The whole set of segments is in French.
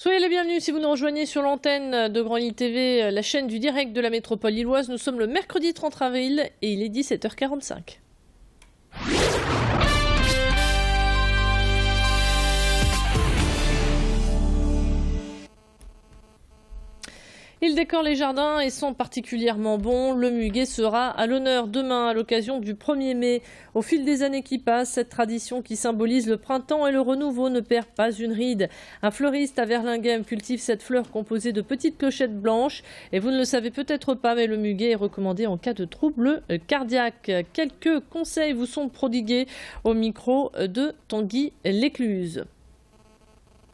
Soyez les bienvenus si vous nous rejoignez sur l'antenne de Grand Lille TV, la chaîne du direct de la métropole lilloise. Nous sommes le mercredi 30 avril et il est 17h45. Ils décorent les jardins et sont particulièrement bons. Le muguet sera à l'honneur demain à l'occasion du 1er mai. Au fil des années qui passent, cette tradition qui symbolise le printemps et le renouveau ne perd pas une ride. Un fleuriste à Verlinghem cultive cette fleur composée de petites clochettes blanches. Et vous ne le savez peut-être pas, mais le muguet est recommandé en cas de troubles cardiaques. Quelques conseils vous sont prodigués au micro de Tanguy Lécluse.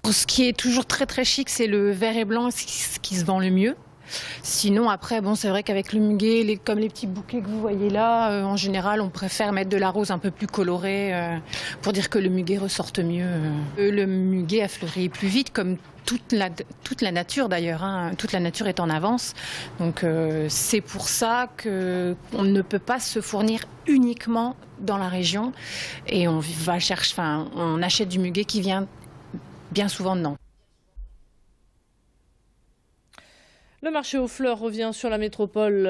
Ce qui est toujours très très chic, c'est le vert et blanc, ce qui se vend le mieux. Sinon après, bon, c'est vrai qu'avec le muguet, comme les petits bouquets que vous voyez là, en général on préfère mettre de la rose un peu plus colorée pour dire que le muguet ressorte mieux. Le muguet a fleuri plus vite, comme toute la nature d'ailleurs, hein. Toute la nature est en avance. Donc c'est pour ça qu'on ne peut pas se fournir uniquement dans la région et on achète du muguet qui vient bien souvent de Nantes. Le marché aux fleurs revient sur la métropole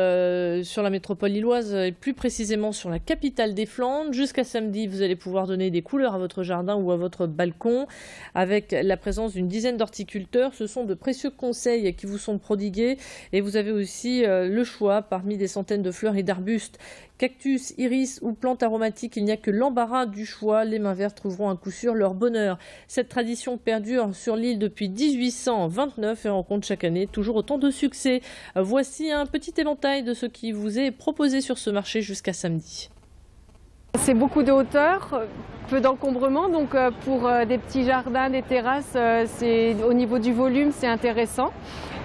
lilloise et plus précisément sur la capitale des Flandres. Jusqu'à samedi, vous allez pouvoir donner des couleurs à votre jardin ou à votre balcon avec la présence d'une dizaine d'horticulteurs. Ce sont de précieux conseils qui vous sont prodigués et vous avez aussi le choix parmi des centaines de fleurs et d'arbustes. Cactus, iris ou plantes aromatiques, il n'y a que l'embarras du choix. Les mains vertes trouveront à coup sûr leur bonheur. Cette tradition perdure sur l'île depuis 1829 et rencontre chaque année toujours autant de succès. Voici un petit éventail de ce qui vous est proposé sur ce marché jusqu'à samedi. C'est beaucoup de hauteur, peu d'encombrement, donc pour des petits jardins, des terrasses, au niveau du volume, c'est intéressant.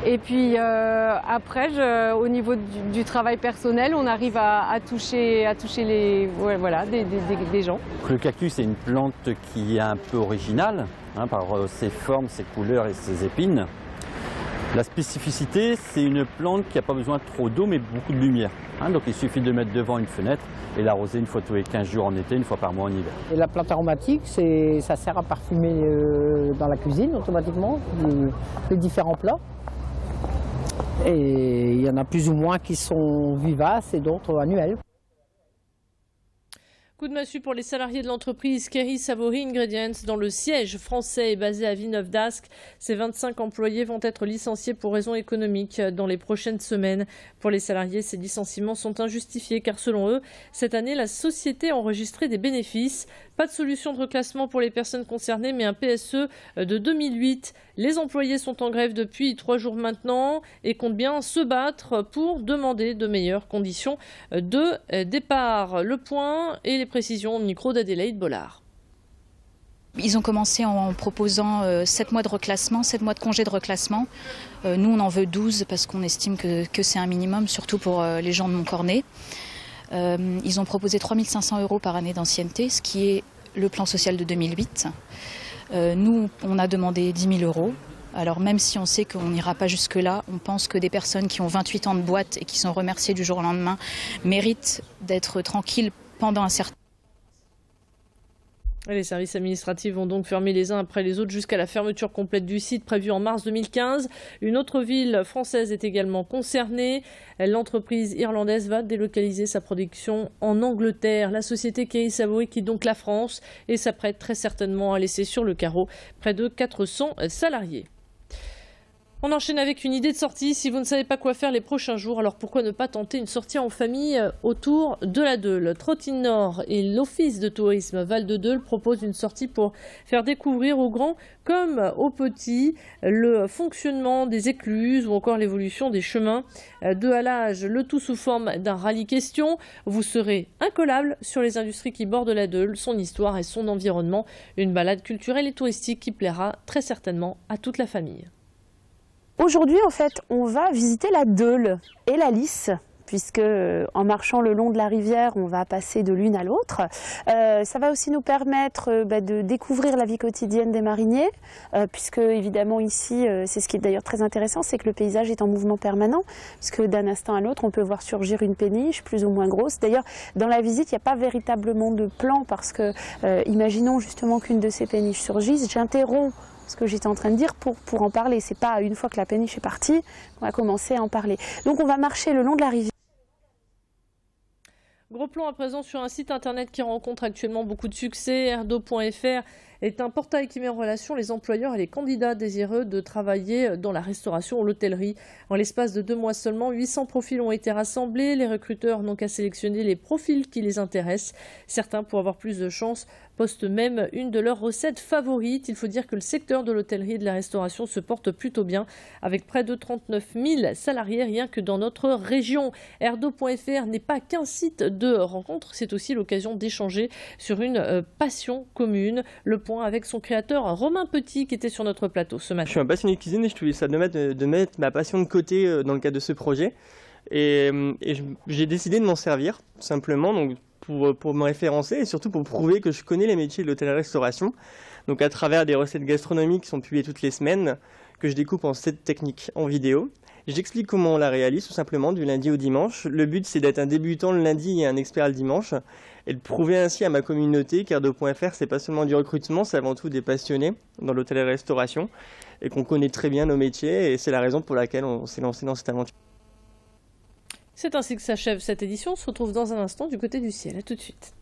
Et puis après, au niveau du travail personnel, on arrive à toucher des gens. Le cactus, c'est une plante qui est un peu originale, hein, par ses formes, ses couleurs et ses épines. La spécificité, c'est une plante qui n'a pas besoin de trop d'eau, mais beaucoup de lumière. Hein, donc il suffit de mettre devant une fenêtre et l'arroser une fois tous les 15 jours en été, une fois par mois en hiver. Et la plante aromatique, ça sert à parfumer dans la cuisine automatiquement, les différents plats. Et il y en a plus ou moins qui sont vivaces et d'autres annuelles. Coup de massue pour les salariés de l'entreprise Kerry Savory Ingredients dont le siège français est basé à Villeneuve-d'Ascq. Ces 25 employés vont être licenciés pour raisons économiques dans les prochaines semaines. Pour les salariés, ces licenciements sont injustifiés car selon eux, cette année, la société a enregistré des bénéfices. Pas de solution de reclassement pour les personnes concernées, mais un PSE de 2008. Les employés sont en grève depuis 3 jours maintenant et comptent bien se battre pour demander de meilleures conditions de départ. Le point et les précisions au micro d'Adélaïde Bollard. Ils ont commencé en proposant 7 mois de reclassement, 7 mois de congé de reclassement. Nous, on en veut 12 parce qu'on estime que c'est un minimum, surtout pour les gens de Montcornet. Ils ont proposé 3 500 € par année d'ancienneté, ce qui est le plan social de 2008. Nous, on a demandé 10 000 €. Alors même si on sait qu'on n'ira pas jusque-là, on pense que des personnes qui ont 28 ans de boîte et qui sont remerciées du jour au lendemain méritent d'être tranquilles pendant un certain temps. Les services administratifs vont donc fermer les uns après les autres jusqu'à la fermeture complète du site prévue en mars 2015. Une autre ville française est également concernée. L'entreprise irlandaise va délocaliser sa production en Angleterre. La société Kerry Savory quitte donc la France et s'apprête très certainement à laisser sur le carreau près de 400 salariés. On enchaîne avec une idée de sortie. Si vous ne savez pas quoi faire les prochains jours, alors pourquoi ne pas tenter une sortie en famille autour de la Deûle. Trottine Nord et l'Office de tourisme Val de Deûle proposent une sortie pour faire découvrir aux grands comme aux petits le fonctionnement des écluses ou encore l'évolution des chemins de halage. Le tout sous forme d'un rallye question. Vous serez incollable sur les industries qui bordent la Deûle, son histoire et son environnement. Une balade culturelle et touristique qui plaira très certainement à toute la famille. Aujourd'hui, en fait, on va visiter la Deûle et la Lys, puisque en marchant le long de la rivière, on va passer de l'une à l'autre. Ça va aussi nous permettre de découvrir la vie quotidienne des mariniers, puisque évidemment ici, c'est ce qui est d'ailleurs très intéressant, c'est que le paysage est en mouvement permanent, puisque d'un instant à l'autre, on peut voir surgir une péniche plus ou moins grosse. D'ailleurs, dans la visite, il n'y a pas véritablement de plan, parce que imaginons justement qu'une de ces péniches surgisse, j'interromps ce que j'étais en train de dire, pour en parler. C'est pas une fois que la péniche est partie qu'on va commencer à en parler. Donc on va marcher le long de la rivière. Gros plan à présent sur un site internet qui rencontre actuellement beaucoup de succès. Erdo.fr est un portail qui met en relation les employeurs et les candidats désireux de travailler dans la restauration ou l'hôtellerie. En l'espace de 2 mois seulement, 800 profils ont été rassemblés. Les recruteurs n'ont qu'à sélectionner les profils qui les intéressent. Certains, pour avoir plus de chance, postent même une de leurs recettes favorites. Il faut dire que le secteur de l'hôtellerie et de la restauration se porte plutôt bien, avec près de 39 000 salariés rien que dans notre région. Erdo.fr n'est pas qu'un site de rencontre, c'est aussi l'occasion d'échanger sur une passion commune. Le point avec son créateur Romain Petit qui était sur notre plateau ce matin. Je suis un passionné de cuisine et je trouvais ça de mettre ma passion de côté dans le cadre de ce projet. Et j'ai décidé de m'en servir, tout simplement, donc pour me référencer et surtout pour prouver que je connais les métiers de l'hôtellerie-restauration. Donc à travers des recettes gastronomiques qui sont publiées toutes les semaines, que je découpe en 7 techniques en vidéo. J'explique comment on la réalise, tout simplement, du lundi au dimanche. Le but, c'est d'être un débutant le lundi et un expert le dimanche, et de prouver ainsi à ma communauté qu'Erdo.fr, c'est pas seulement du recrutement, c'est avant tout des passionnés dans l'hôtellerie-restauration, et qu'on connaît très bien nos métiers, et c'est la raison pour laquelle on s'est lancé dans cette aventure. C'est ainsi que s'achève cette édition. On se retrouve dans un instant du côté du ciel. À tout de suite.